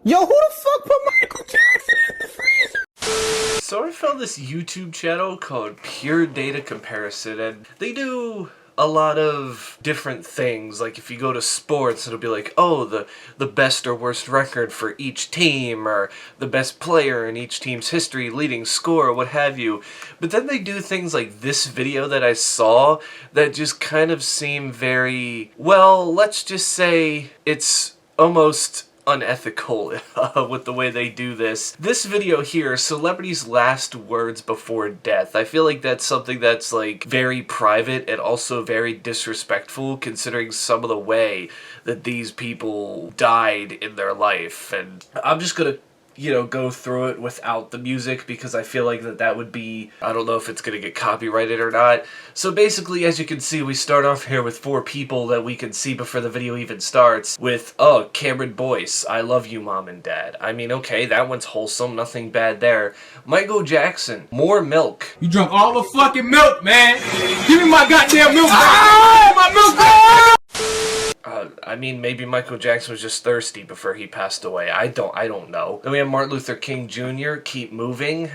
Yo, who the fuck put Michael Jackson in the freezer? So I found this YouTube channel called Pure Data Comparison, and they do a lot of different things. Like if you go to sports, it'll be like, oh, the best or worst record for each team, or the best player in each team's history, leading score, what have you. But then they do things like this video that I saw that just kind of seem very, well, let's just say it's almost unethical with the way they do this. This video here, celebrities' last words before death. I feel like that's something that's like very private and also very disrespectful, considering some of the way that these people died in their life. And I'm just gonna go through it without the music because I feel like that would be, I don't know if it's gonna get copyrighted or not. So basically, as you can see, we start off here with 4 people that we can see before the video even starts with, oh, Cameron Boyce, I love you, Mom and Dad. I mean, okay, that one's wholesome, nothing bad there. Michael Jackson, more milk. You drunk all the fucking milk, man. Give me my goddamn milk. Ah, my milk. Ah! I mean, maybe Michael Jackson was just thirsty before he passed away. I don't know. Then we have Martin Luther King Jr., keep moving.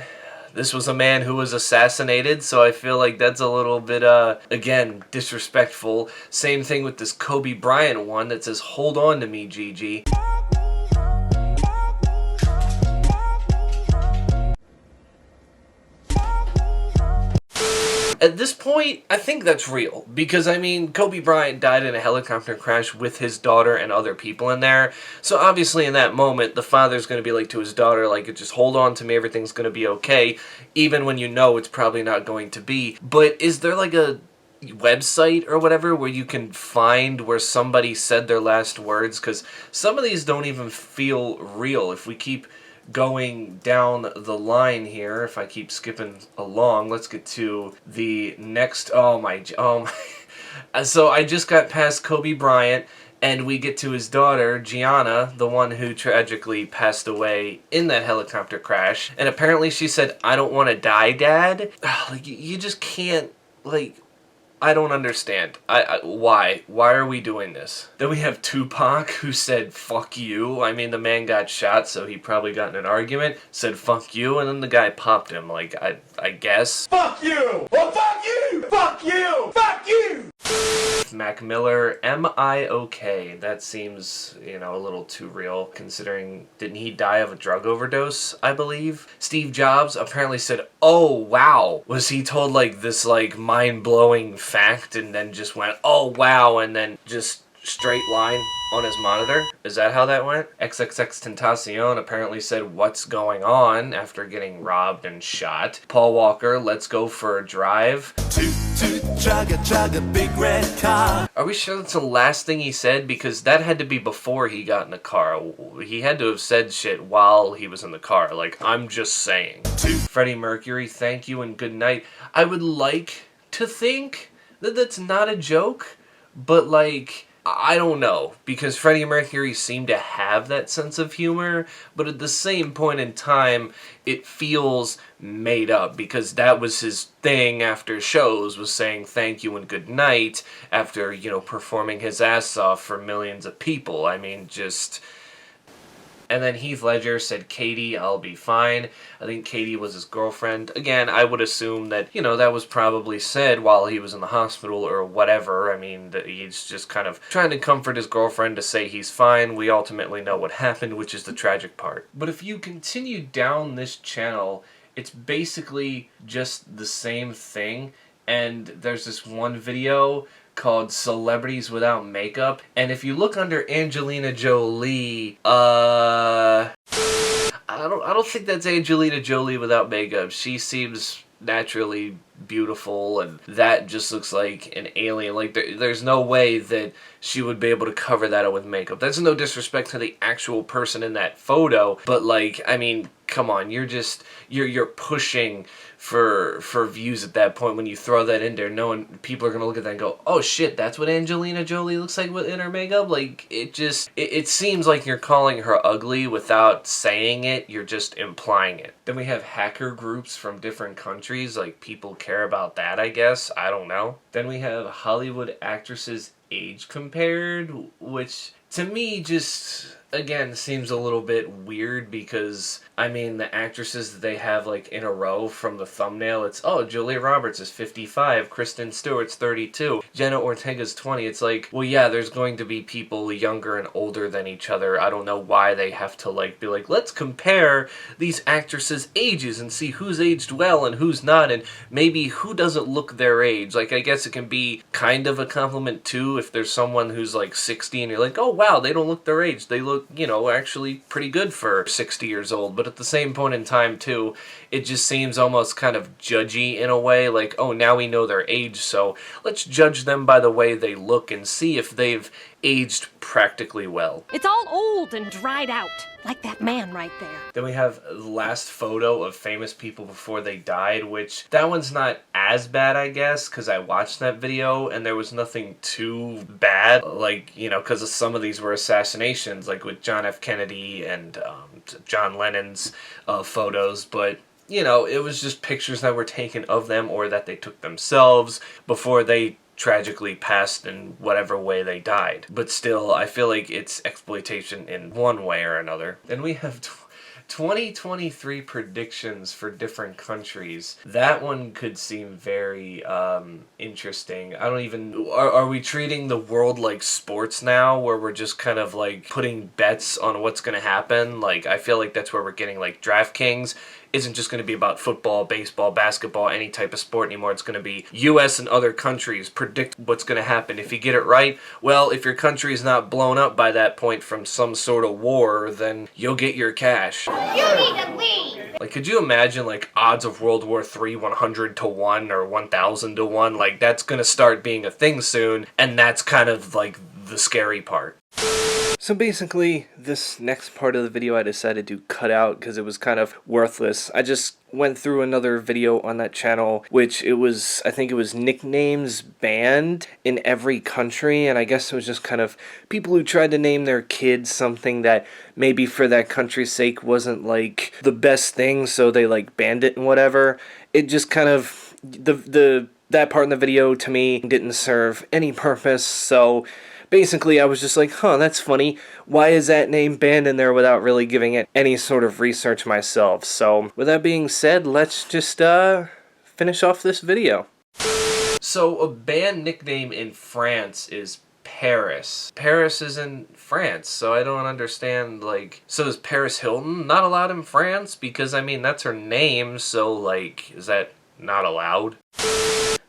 This was a man who was assassinated, so I feel like that's a little bit, again, disrespectful. Same thing with this Kobe Bryant one that says, hold on to me, Gigi. At this point, I think that's real, because, I mean, Kobe Bryant died in a helicopter crash with his daughter and other people in there, so obviously in that moment, the father's going to be like to his daughter, like, just hold on to me, everything's going to be okay, even when you know it's probably not going to be. But is there, like, a website or whatever where you can find where somebody said their last words? Because some of these don't even feel real. If we keep going down the line here, if I keep skipping along, let's get to the next, so I just got past Kobe Bryant, and we get to his daughter, Gianna, the one who tragically passed away in that helicopter crash, and apparently she said, I don't want to die, Dad. Like, you just can't, like, I don't understand. Why? Why are we doing this? Then we have Tupac, who said, fuck you. I mean, the man got shot, so he probably got in an argument, said, fuck you, and then the guy popped him, like, I guess. Fuck you! Oh, fuck you! Fuck you! Fuck you! Mac Miller, M-I-O-K. That seems, a little too real, considering, didn't he die of a drug overdose, I believe? Steve Jobs apparently said, oh, wow. Was he told, like, this, like, mind-blowing fact and then just went, oh, wow, and then just straight line on his monitor? Is that how that went? XXXTentacion apparently said, what's going on, after getting robbed and shot. Paul Walker, let's go for a drive. Toot toot, chugga big red car. Are we sure that's the last thing he said? Because that had to be before he got in the car. He had to have said shit while he was in the car. Like, I'm just saying. Freddie Mercury, thank you and good night. I would like to think that that's not a joke, but like, I don't know, because Freddie Mercury seemed to have that sense of humor, but at the same point in time, it feels made up, because that was his thing after shows, was saying thank you and good night after, performing his ass off for millions of people. I mean, just... And then Heath Ledger said, Katie, I'll be fine. I think Katie was his girlfriend. Again, I would assume that, that was probably said while he was in the hospital or whatever. I mean, that he's just kind of trying to comfort his girlfriend to say he's fine. We ultimately know what happened, which is the tragic part. But if you continue down this channel, it's basically just the same thing. And there's this one video called Celebrities Without Makeup, and if you look under Angelina Jolie, I don't think that's Angelina Jolie without makeup. She seems naturally beautiful, and that just looks like an alien. Like, there's no way that she would be able to cover that up with makeup. That's no disrespect to the actual person in that photo, but like, I mean, come on, you're pushing for views at that point when you throw that in there, knowing people are gonna look at that and go, oh shit, that's what Angelina Jolie looks like in her makeup? Like, it seems like you're calling her ugly without saying it, you're just implying it. Then we have hacker groups from different countries, like people care about that, I guess, I don't know. Then we have Hollywood actresses age compared, which to me just, again, seems a little bit weird because, I mean, the actresses that they have, like, in a row from the thumbnail, it's, oh, Julia Roberts is 55, Kristen Stewart's 32, Jenna Ortega's 20. It's like, well, yeah, there's going to be people younger and older than each other. I don't know why they have to, like, be like, let's compare these actresses' ages and see who's aged well and who's not, and maybe who doesn't look their age. Like, I guess it can be kind of a compliment, too, if there's someone who's, like, 60 and you're like, oh, wow, they don't look their age. They look, you know, actually pretty good for 60 years old. But at the same point in time, too, it just seems almost kind of judgy in a way. Like, oh, now we know their age, so let's judge them by the way they look and see if they've aged practically well. It's all old and dried out, like that man right there. Then we have the last photo of famous people before they died, which that one's not as bad, I guess, because I watched that video and there was nothing too bad, like, you know, because some of these were assassinations, like with John F. Kennedy and John Lennon's photos, but you know, it was just pictures that were taken of them or that they took themselves before they tragically passed in whatever way they died. But still, I feel like it's exploitation in one way or another. Then we have 2023 predictions for different countries. That one could seem very interesting. I don't even... Are we treating the world like sports now, where we're just kind of like putting bets on what's going to happen? Like, I feel like that's where we're getting like DraftKings isn't just going to be about football, baseball, basketball, any type of sport anymore. It's going to be US and other countries predict what's going to happen. If you get it right, well, if your country is not blown up by that point from some sort of war, then you'll get your cash. You need to leave! Like, could you imagine, like, odds of World War III 100 to 1 or 1,000 to 1? Like, that's going to start being a thing soon, and that's kind of, like, the scary part. So basically, this next part of the video I decided to cut out because it was kind of worthless. I just went through another video on that channel, which it was, I think it was nicknames banned in every country, and I guess it was just kind of people who tried to name their kids something that maybe for that country's sake wasn't like the best thing, so they like banned it and whatever. It just kind of, that part in the video to me didn't serve any purpose, so basically, I was just like, huh, that's funny. Why is that name banned in there without really giving it any sort of research myself? So, with that being said, let's just finish off this video. So, a banned nickname in France is Paris. Paris is in France, so I don't understand, like... So is Paris Hilton not allowed in France? Because, I mean, that's her name, so, like, is that not allowed?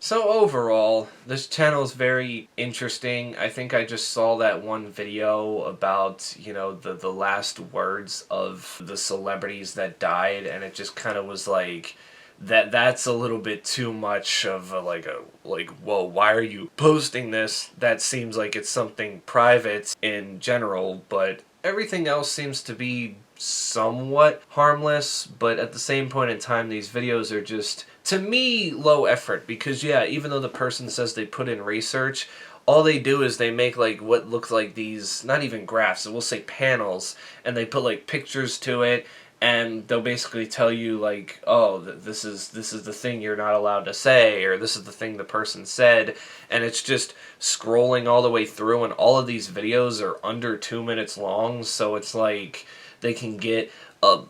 So overall, this channel is very interesting. I think I just saw that one video about, you know, the last words of the celebrities that died, and it just kind of was like, that's a little bit too much of whoa, why are you posting this? That seems like it's something private in general, but everything else seems to be somewhat harmless, but at the same point in time, these videos are just, to me, low effort, because yeah, even though the person says they put in research, all they do is they make like what looks like these, not even graphs, we'll say panels, and they put like pictures to it, and they'll basically tell you like, oh, this is the thing you're not allowed to say, or this is the thing the person said, and it's just scrolling all the way through, and all of these videos are under 2 minutes long, so it's like they can get a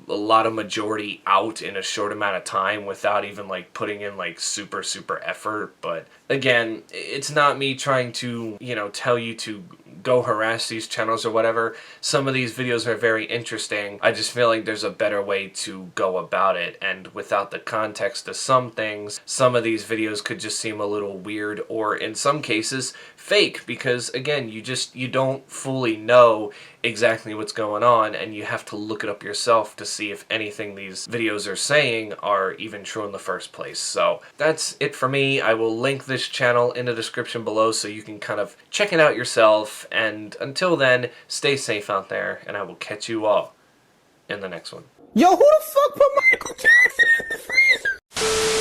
lot of majority out in a short amount of time without even like putting in like super effort. But again, it's not me trying to, you know, tell you to go harass these channels or whatever. Some of these videos are very interesting. I just feel like there's a better way to go about it, and without the context of some things, some of these videos could just seem a little weird, or in some cases fake, because again, you don't fully know exactly what's going on, and you have to look it up yourself to see if anything these videos are saying are even true in the first place. So that's it for me. I will link this channel in the description below so you can kind of check it out yourself, and until then, stay safe out there, and I will catch you all in the next one. Yo, who the fuck put Michael Jackson in the freezer?